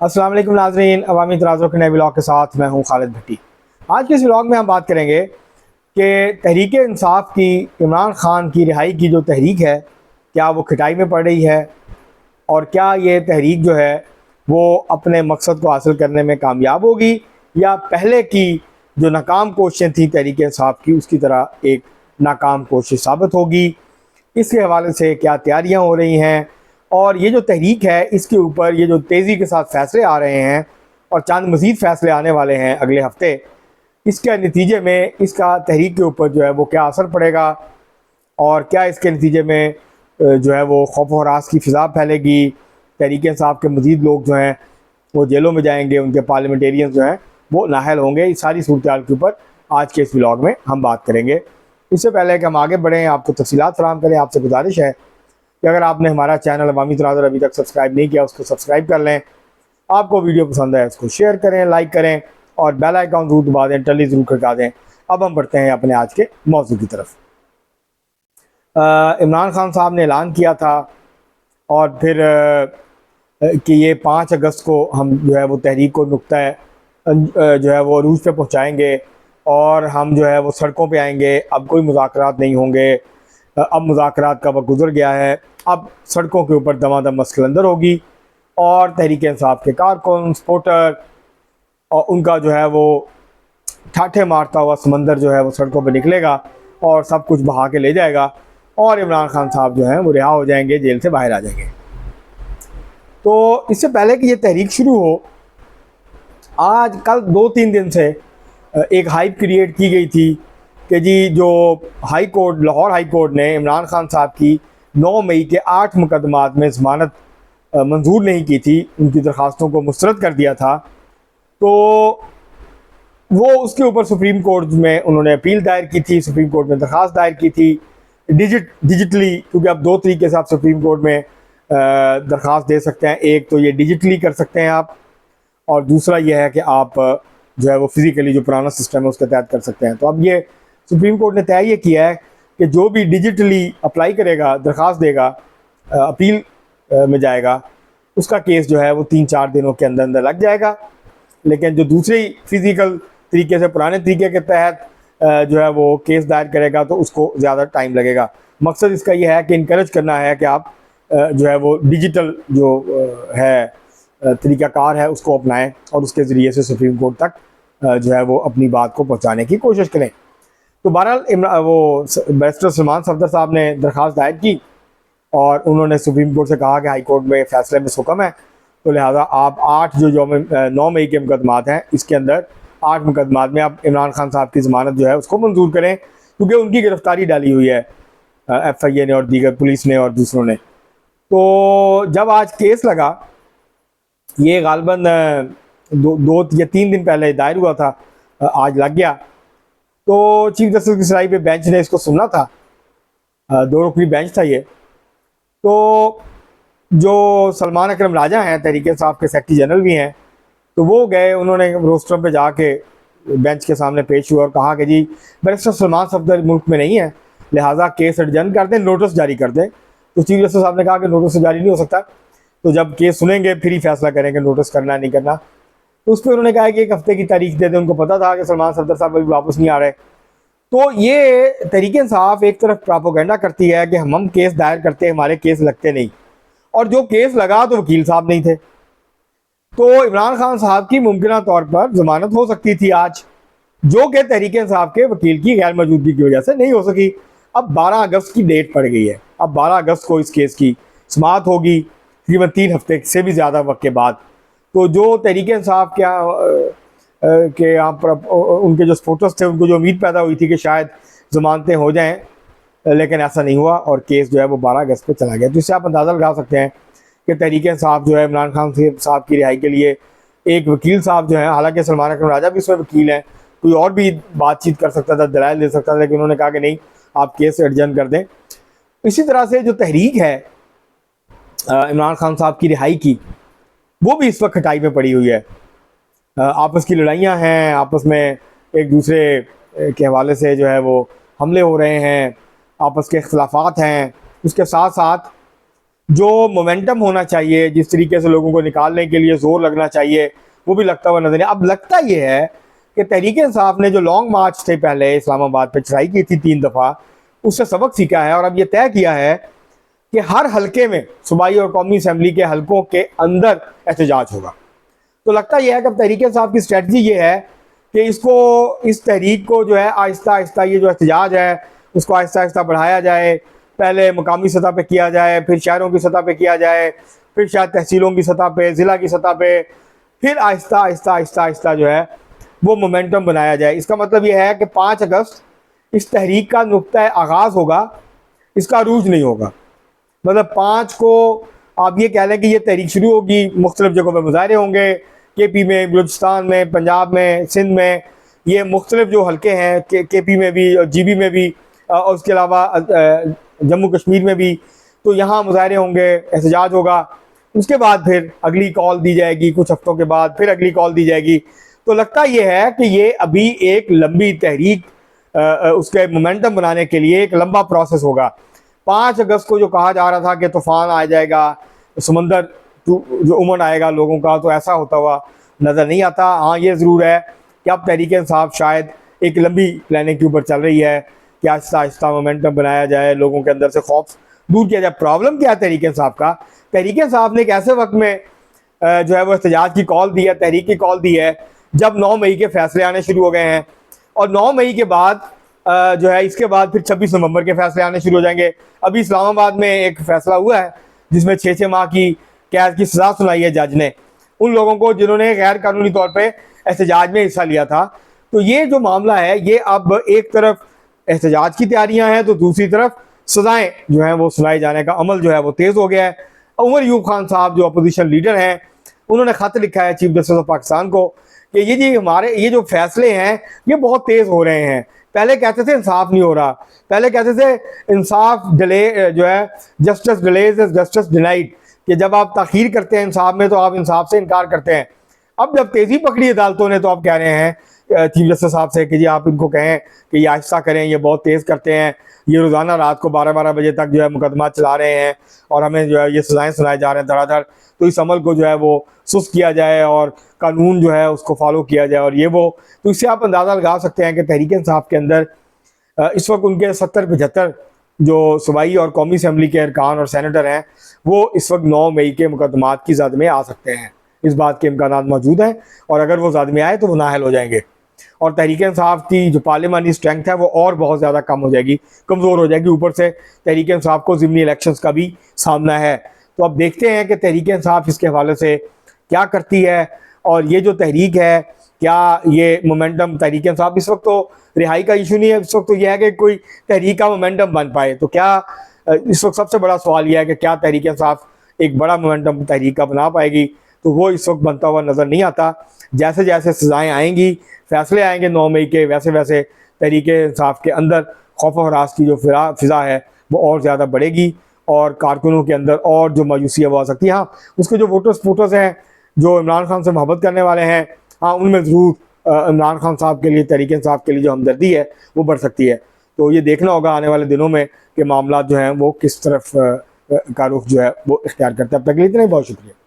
अस्सलाम वालेकुम नाज़रीन, अवामी तराज़ुम के नए व्लॉग के साथ मैं हूं खालिद भट्टी। आज के इस व्लॉग में हम बात करेंगे कि तहरीक इंसाफ की इमरान खान की रिहाई की जो तहरीक है, क्या वो खटाई में पड़ रही है और क्या ये तहरीक जो है वो अपने मकसद को हासिल करने में कामयाब होगी या पहले की जो नाकाम कोशिशें थी तहरीक इंसाफ की उसकी तरह एक नाकाम कोशिश साबित होगी। इसके हवाले से क्या तैयारियां हो रही हैं और ये जो तहरीक है इसके ऊपर ये जो तेज़ी के साथ फ़ैसले आ रहे हैं और चंद मज़ीद फ़ैसले आने वाले हैं अगले हफ्ते, इसके नतीजे में इसका तहरीक के ऊपर जो है वो क्या असर पड़ेगा और क्या इसके नतीजे में जो है वो खौफ और हरास की फ़िज़ा फैलेगी। तहरीक इंसाफ के मज़ीद लोग जो हैं वो जेलों में जाएंगे, उनके पार्लियामेंटेरियन जो हैं वो नाअहल होंगे। इस सारी सूरत हाल के ऊपर आज के इस व्लॉग में हम बात करेंगे। इससे पहले कि हम आगे बढ़ें, आपको तफसीलात फराहम करें, आपसे गुजारिश है कि अगर आपने हमारा चैनल अवामी तराज़ुम अभी तक सब्सक्राइब नहीं किया उसको सब्सक्राइब कर लें। आपको वीडियो पसंद है उसको शेयर करें, लाइक करें और बेल आइकन ज़रूर दबा दें, टली ज़रूर खड़का दें। अब हम बढ़ते हैं अपने आज के मौजू की तरफ। इमरान खान साहब ने ऐलान किया था और फिर कि ये 5 अगस्त को हम जो है वो तहरीक को नुक्ता जो है वो अरूज पे पहुँचाएँगे और हम जो है वो सड़कों पे आएंगे। अब कोई मुज़ाकरात नहीं होंगे, अब मुज़ाकरात का वक्त गुजर गया है, अब सड़कों के ऊपर दमादम मसलंदर होगी और तहरीक इंसाफ के कारकुन, सपोर्टर और उनका जो है वो ठाठे मारता हुआ समंदर जो है वो सड़कों पर निकलेगा और सब कुछ बहा के ले जाएगा और इमरान खान साहब जो हैं वो रिहा हो जाएंगे, जेल से बाहर आ जाएंगे। तो इससे पहले कि ये तहरीक शुरू हो, आज कल 2-3 दिन से एक हाइप क्रिएट की गई थी कि जी जो high court, Lahore high court ने इमरान खान साहब की 9 मई के 8 मुकदमात में ज़मानत मंजूर नहीं की थी, उनकी दरख्वास्तों को मुस्तरद कर दिया था। तो वो उसके ऊपर सुप्रीम कोर्ट में उन्होंने अपील दायर की थी, सुप्रीम कोर्ट में दरख्वास्त दायर की थी डिजिटली, क्योंकि अब 2 तरीके से आप सुप्रीम कोर्ट में दरख्वास्त दे सकते हैं। एक तो ये डिजिटली कर सकते हैं आप और दूसरा ये है कि आप जो है वो फिज़िकली जो पुराना सिस्टम है उसके तहत कर सकते हैं। तो अब ये सुप्रीम कोर्ट ने तय ये किया है कि जो भी डिजिटली अप्लाई करेगा, दरख्वास्त देगा, अपील में जाएगा, उसका केस जो है वो 3-4 दिनों के अंदर अंदर लग जाएगा। लेकिन जो दूसरी फ़िज़िकल तरीके से पुराने तरीके के तहत जो है वो केस दायर करेगा तो उसको ज़्यादा टाइम लगेगा। मकसद इसका ये है कि इनकरेज करना है कि आप जो है वो डिजिटल जो है तरीक़ाकार है उसको अपनाएं और उसके ज़रिए से सुप्रीम कोर्ट तक जो है वो अपनी बात को पहुंचाने की कोशिश करें। तो बहरहाल वो बैरिस्टर सलमान सफदर साहब ने दरख्वास्त दायर की और उन्होंने सुप्रीम कोर्ट से कहा कि हाई कोर्ट में फ़ैसले में हुक्म है, तो लिहाजा आप 9 मई के मुकदमात हैं इसके अंदर 8 मुकदमात में आप इमरान खान साहब की ज़मानत जो है उसको मंजूर करें, क्योंकि उनकी गिरफ्तारी डाली हुई है FIA ने और दीगर पुलिस ने और दूसरों ने। तो जब आज केस लगा, ये गालबन 2 या 3 दिन पहले दायर हुआ था, आज लग गया। तो चीफ जस्टिस की सराई पे बेंच ने इसको सुना था, 2 रुकनी बेंच था ये। तो जो सलमान अकरम राजा हैं, तहरीक इंसाफ के सेक्रेटरी जनरल भी हैं, तो वो गए, उन्होंने रोस्टर पे जाके बेंच के सामने पेश हुआ और कहा कि जी बैरिस्टर सलमान सफदर मुल्क में नहीं है, लिहाजा केस एडजर्न कर दें, नोटिस जारी कर दें। तो चीफ जस्टिस साहब ने कहा कि नोटिस जारी नहीं हो सकता, तो जब केस सुनेंगे फिर ही फैसला करेंगे नोटिस करना नहीं करना। तो उस पर उन्होंने कहा कि 1 हफ्ते की तारीख दे दें। उनको पता था कि सलमान सफदर साहब अभी वापस नहीं आ रहे। तो ये तहरीक इंसाफ एक तरफ प्रोपेगेंडा करती है कि हम केस दायर करते हैं, हमारे केस लगते नहीं, और जो केस लगा तो वकील साहब नहीं थे। तो इमरान खान साहब की मुमकिन तौर पर जमानत हो सकती थी आज, जो कि तहरीक इंसाफ के वकील की गैर मौजूदगी की वजह से नहीं हो सकी। अब 12 अगस्त की डेट पड़ गई है, अब 12 अगस्त को इस केस की समाअत होगी, तकरीबन 3 हफ्ते से भी ज़्यादा वक्त के बाद। तो जो तहरीक इंसाफ के यहाँ पर उनके जो सपोर्टर्स थे, उनको जो उम्मीद पैदा हुई थी कि शायद ज़मानतें हो जाएं, लेकिन ऐसा नहीं हुआ और केस जो है वो 12 अगस्त पे चला गया। तो इससे आप अंदाज़ा लगा सकते हैं कि तहरीक इंसाफ जो है इमरान खान साहब की रिहाई के लिए एक वकील साहब जो है, हालांकि सलमान अकरम राजा भी उसमें वकील हैं, कोई और भी बातचीत कर सकता था, दलाइल दे सकता था, लेकिन उन्होंने कहा कि नहीं, आप केस एडजर्न कर दें। इसी तरह से जो तहरीक है इमरान खान साहब की रिहाई की, वो भी इस वक्त खटाई में पड़ी हुई है। आपस की लड़ाइयाँ हैं, आपस में एक दूसरे के हवाले से जो है वो हमले हो रहे हैं, आपस के इख्तलाफात हैं। उसके साथ साथ जो मोमेंटम होना चाहिए, जिस तरीके से लोगों को निकालने के लिए जोर लगना चाहिए, वो भी लगता हुआ नजर नहीं। अब लगता ये है कि तहरीक इंसाफ ने जो लॉन्ग मार्च थे पहले इस्लामाबाद पे चढ़ाई की थी 3 दफ़ा, उससे सबक सीखा है और अब ये तय किया है कि हर हलके में सूबाई और कौमी असम्बली के हलकों के अंदर एहतजाज होगा। तो लगता यह है कि अब तहरीक इंसाफ की स्ट्रेटजी ये है कि इस तहरीक को जो है आहिस्ता आहिस्ता, ये जो एहतजाज है उसको आहिस्ता आहिस्ता बढ़ाया जाए। पहले मुकामी सतह पे किया जाए, फिर शहरों की सतह पे किया जाए, फिर शायद तहसीलों की सतह पे, ज़िला की सतह पे, फिर आहिस्ता आहिस्ता आहिस्ता आहिस्ता जो है वो मोमेंटम बनाया जाए। इसका मतलब ये है कि 5 अगस्त इस तहरीक का नुक्ता आगाज़ होगा, इसका अरूज नहीं होगा। मतलब 5 को आप ये कह लें कि ये तहरीक शुरू होगी, मुख्तलिफ जगहों पर मुजाहरे होंगे, KP में, बलूचिस्तान में, पंजाब में, सिंध में, ये मुख्तलिफ जो हल्के हैं, KP में भी और GB में भी, और उसके अलावा जम्मू कश्मीर में भी, तो यहाँ मुजाहरे होंगे, एहतजाज होगा। उसके बाद फिर अगली कॉल दी जाएगी, कुछ हफ्तों के बाद फिर अगली कॉल दी जाएगी। तो लगता ये है कि ये अभी एक लंबी तहरीक, उसके मोमेंटम बनाने के लिए एक लंबा प्रोसेस होगा। 5 अगस्त को जो कहा जा रहा था कि तूफ़ान आ जाएगा, समंदर जो उमड़ आएगा लोगों का, तो ऐसा होता हुआ नज़र नहीं आता। हाँ, ये ज़रूर है कि अब तहरीक इंसाफ शायद एक लंबी प्लानिंग के ऊपर चल रही है कि आहिस्ता आहिस्ता मोमेंटम बनाया जाए, लोगों के अंदर से खौफ दूर किया जाए। प्रॉब्लम क्या है तहरीक इंसाफ का? तहरीक इंसाफ ने एक ऐसे वक्त में जो है वो एहतजाज की कॉल दी है, तहरीक की कॉल दी है, जब 9 मई के फैसले आने शुरू हो गए हैं। और 9 मई के बाद जो है इसके बाद फिर 26 नवंबर के फैसले आने शुरू हो जाएंगे। अभी इस्लामाबाद में एक फैसला हुआ है जिसमें 6 माह की कैद की सज़ा सुनाई है जज ने उन लोगों को जिन्होंने गैर कानूनी तौर पर एहतजाज में हिस्सा लिया था। तो ये जो मामला है, ये अब एक तरफ एहतजाज की तैयारियां हैं, तो दूसरी तरफ सज़ाएँ जो हैं वो सुनाए जाने का अमल जो है वो तेज़ हो गया है। उमर यूब खान साहब जो अपोजिशन लीडर हैं, उन्होंने ख़त लिखा है चीफ जस्टिस ऑफ पाकिस्तान को कि ये जो फैसले हैं ये बहुत तेज़ हो रहे हैं। पहले कहते थे इंसाफ नहीं हो रहा, पहले कहते थे इंसाफ डिले जो है, justice delays is justice denied, कि जब आप ताख़ीर करते हैं इंसाफ में तो आप इंसाफ से इनकार करते हैं। अब जब तेज़ी पकड़ी अदालतों ने तो आप कह रहे हैं चीफ जस्टिस साहब से कि जी आप इनको कहें कि ये आहिस्ता करें, ये बहुत तेज़ करते हैं, ये रोज़ाना रात को 12-12 बजे तक जो है मुकदमा चला रहे हैं और हमें जो है ये सज़ाएँ सुनाए जा रहे हैं धड़ाधड़। तो इस अमल को जो है वो सुस्त किया जाए और कानून जो है उसको फॉलो किया जाए। और ये वो, तो इससे आप अंदाज़ा लगा सकते हैं कि तहरीक इंसाफ के अंदर इस वक्त उनके 70-75 जो सूबाई और कौमी असम्बली के अरकान और सेनेटर हैं, वो इस वक्त 9 मई के मुकदमात की ज़द में आ सकते हैं। इस बात के इम्कानात मौजूद हैं और अगर वो ज़द में आए तो वो नाअहल हो जाएंगे और तहरीक इंसाफ की जो पार्लियामानी स्ट्रेंथ है वो और बहुत ज़्यादा कम हो जाएगी, कमज़ोर हो जाएगी। ऊपर से तहरीक इंसाफ को ज़िमनी इलेक्शंस का भी सामना है। तो अब देखते हैं कि तहरीक इंसाफ इसके हवाले से क्या करती है और ये जो तहरीक है, क्या ये मोमेंटम तहरीक इंसाफ, इस वक्त तो रिहाई का इशू नहीं है, इस वक्त तो यह है कि कोई तहरीक का मोमेंटम बन पाए। तो क्या इस वक्त सबसे बड़ा सवाल यह है कि क्या तहरीक इंसाफ एक बड़ा मोमेंटम तहरीक का बना पाएगी? तो वो इस वक्त बनता हुआ नज़र नहीं आता। जैसे जैसे सज़ाएँ आएंगी, फैसले आएंगे 9 मई के, वैसे वैसे तहरीक इंसाफ के अंदर खौफ और हरास की जो फ़िज़ा है वो और ज़्यादा बढ़ेगी और कारकुनों के अंदर और जो मायूसी है वो आ सकती है। हाँ, उसके जो वोटर्स हैं जो इमरान खान से मोहब्बत करने वाले हैं, हाँ उनमें ज़रूर इमरान खान साहब के लिए, तहरीक इंसाफ के लिए जो हमदर्दी है वो बढ़ सकती है। तो ये देखना होगा आने वाले दिनों में कि मामला जो हैं वो किस तरफ का रुख जो है वो इख्तियार करते हैं। अब तक के लिए इतना ही, बहुत शुक्रिया।